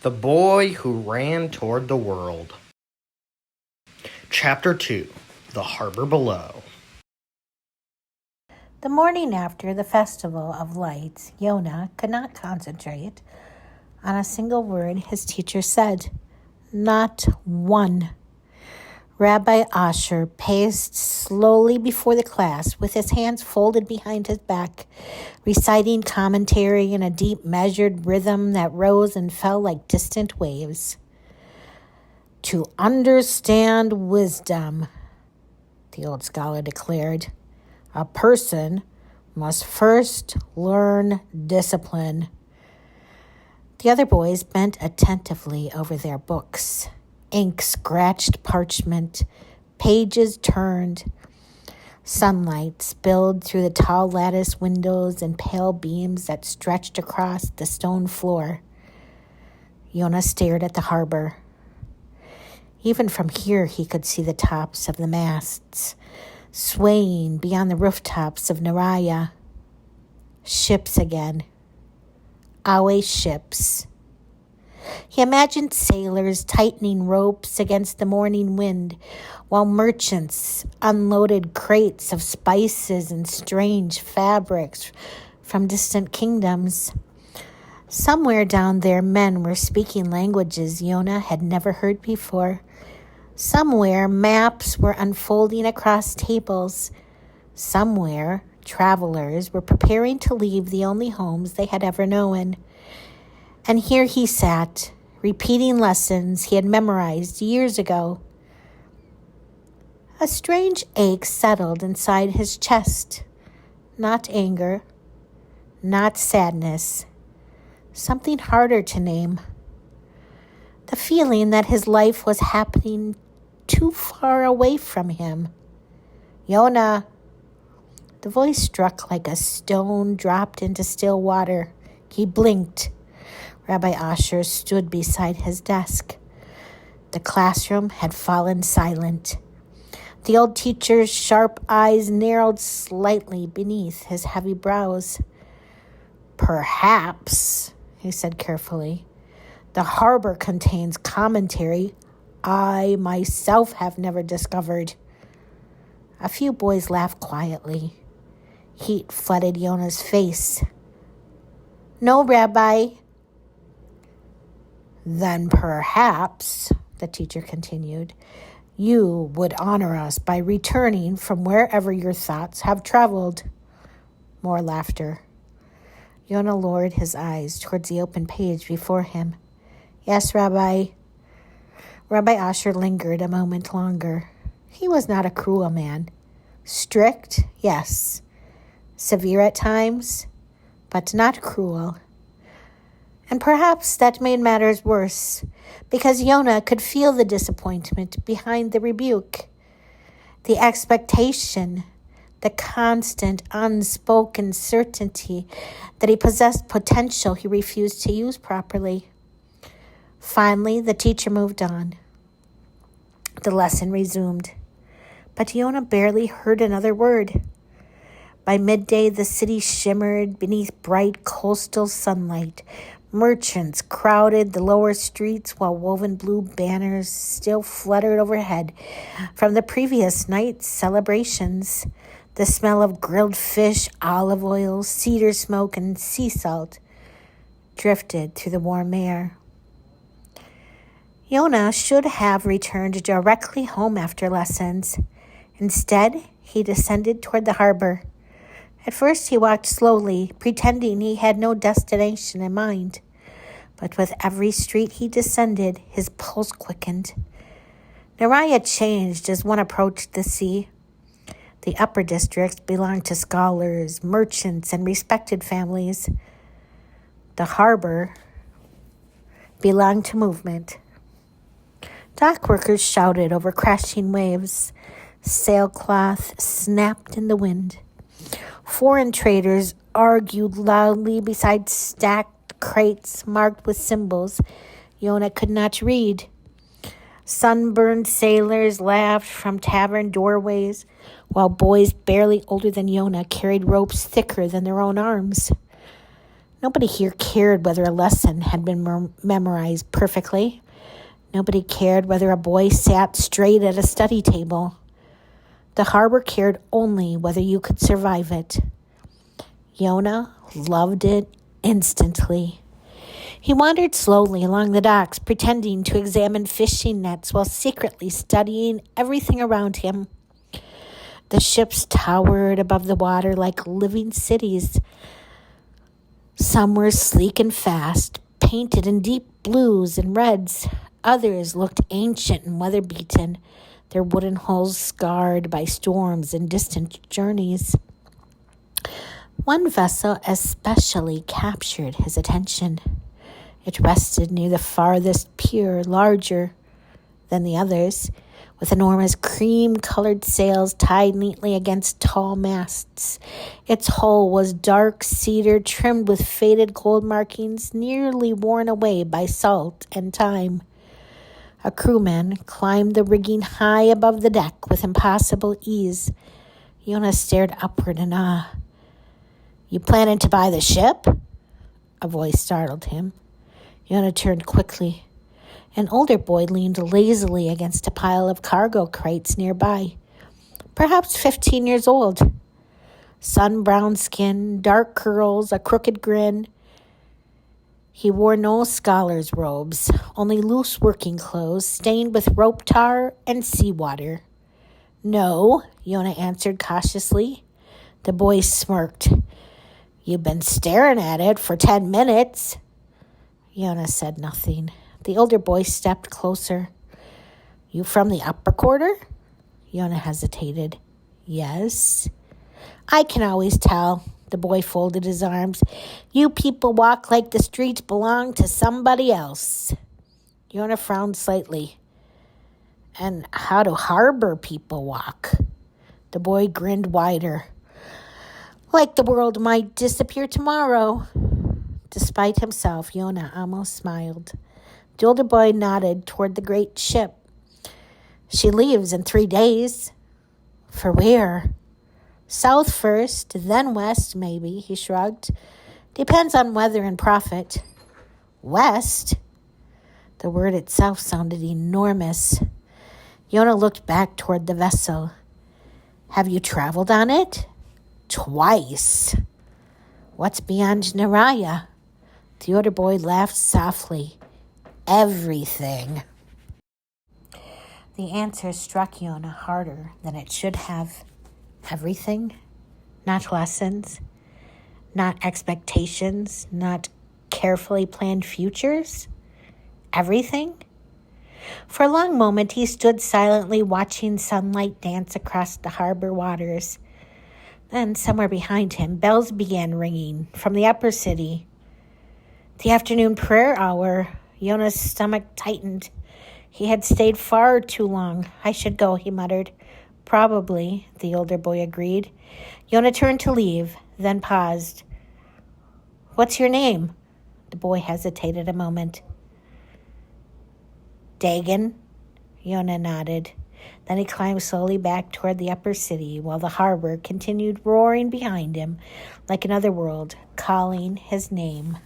The Boy Who Ran Toward the World. Chapter 2. The Harbor Below. The morning after the Festival of Lights, Yonah could not concentrate on a single word his teacher said. Not one. Rabbi Asher paced slowly before the class with his hands folded behind his back, reciting commentary in a deep, measured rhythm that rose and fell like distant waves. To understand wisdom, the old scholar declared, a person must first learn discipline. The other boys bent attentively over their books. Ink scratched parchment, pages turned. Sunlight spilled through the tall lattice windows and pale beams that stretched across the stone floor. Yonah stared at the harbor. Even from here he could see the tops of the masts, swaying beyond the rooftops of Neriah. Ships again. Always ships. He imagined sailors tightening ropes against the morning wind, while merchants unloaded crates of spices and strange fabrics from distant kingdoms. Somewhere down there, men were speaking languages Yonah had never heard before. Somewhere, maps were unfolding across tables. Somewhere, travelers were preparing to leave the only homes they had ever known. And here he sat, repeating lessons he had memorized years ago. A strange ache settled inside his chest. Not anger, not sadness, something harder to name. The feeling that his life was happening too far away from him. Yonah. The voice struck like a stone dropped into still water. He blinked. Rabbi Asher stood beside his desk. The classroom had fallen silent. The old teacher's sharp eyes narrowed slightly beneath his heavy brows. Perhaps, he said carefully, the harbor contains commentary I myself have never discovered. A few boys laughed quietly. Heat flooded Yonah's face. No, Rabbi. Then perhaps, the teacher continued, you would honor us by returning from wherever your thoughts have traveled. More laughter. Yonah lowered his eyes towards the open page before him. Yes, Rabbi. Rabbi Asher lingered a moment longer. He was not a cruel man. Strict, yes. Severe at times, but not cruel. And perhaps that made matters worse, because Yonah could feel the disappointment behind the rebuke, the expectation, the constant unspoken certainty that he possessed potential he refused to use properly. Finally, the teacher moved on. The lesson resumed, but Yonah barely heard another word. By midday, the city shimmered beneath bright coastal sunlight. Merchants crowded the lower streets while woven blue banners still fluttered overhead from the previous night's celebrations. The smell of grilled fish, olive oil, cedar smoke, and sea salt drifted through the warm air. Yonah should have returned directly home after lessons. Instead, he descended toward the harbor. At first he walked slowly, pretending he had no destination in mind. But with every street he descended, his pulse quickened. Neriah changed as one approached the sea. The upper districts belonged to scholars, merchants, and respected families. The harbor belonged to movement. Dock workers shouted over crashing waves. Sailcloth snapped in the wind. Foreign traders argued loudly beside stacked crates marked with symbols Yonah could not read. Sunburned sailors laughed from tavern doorways, while boys barely older than Yonah carried ropes thicker than their own arms. Nobody here cared whether a lesson had been memorized perfectly. Nobody cared whether a boy sat straight at a study table. The harbor cared only whether you could survive it. Yonah loved it instantly. He wandered slowly along the docks, pretending to examine fishing nets while secretly studying everything around him. The ships towered above the water like living cities. Some were sleek and fast, painted in deep blues and reds. Others looked ancient and weather-beaten, their wooden hulls scarred by storms and distant journeys. One vessel especially captured his attention. It rested near the farthest pier, larger than the others, with enormous cream-colored sails tied neatly against tall masts. Its hull was dark cedar trimmed with faded gold markings, nearly worn away by salt and time. A crewman climbed the rigging high above the deck with impossible ease. Yonah stared upward in awe. "You planning to buy the ship?" A voice startled him. Yonah turned quickly. An older boy leaned lazily against a pile of cargo crates nearby, perhaps 15 years old. Sun-brown skin, dark curls, a crooked grin. He wore no scholar's robes, only loose working clothes stained with rope tar and seawater. "No," Yonah answered cautiously. The boy smirked. "You've been staring at it for 10 minutes. Yonah said nothing. The older boy stepped closer. "You from the upper quarter?" Yonah hesitated. "Yes." "I can always tell." The boy folded his arms. "You people walk like the streets belong to somebody else." Yonah frowned slightly. "And how do harbor people walk?" The boy grinned wider. "Like the world might disappear tomorrow." Despite himself, Yonah almost smiled. The older boy nodded toward the great ship. "She leaves in 3 days." "For where?" "South first, then west, maybe," he shrugged. "Depends on weather and profit." "West?" The word itself sounded enormous. Yonah looked back toward the vessel. "Have you traveled on it?" "Twice." "What's beyond Neriah?" The older boy laughed softly. "Everything." The answer struck Yonah harder than it should have. Everything? Not lessons? Not expectations? Not carefully planned futures? Everything? For a long moment he stood silently watching sunlight dance across the harbor waters. Then, somewhere behind him, bells began ringing from the upper city. The afternoon prayer hour. Yonah's stomach tightened. He had stayed far too long. "I should go," he muttered. "Probably," the older boy agreed. Yonah turned to leave, then paused. "What's your name?" The boy hesitated a moment. "Dagon." Yonah nodded. Then he climbed slowly back toward the upper city while the harbor continued roaring behind him like another world, calling his name.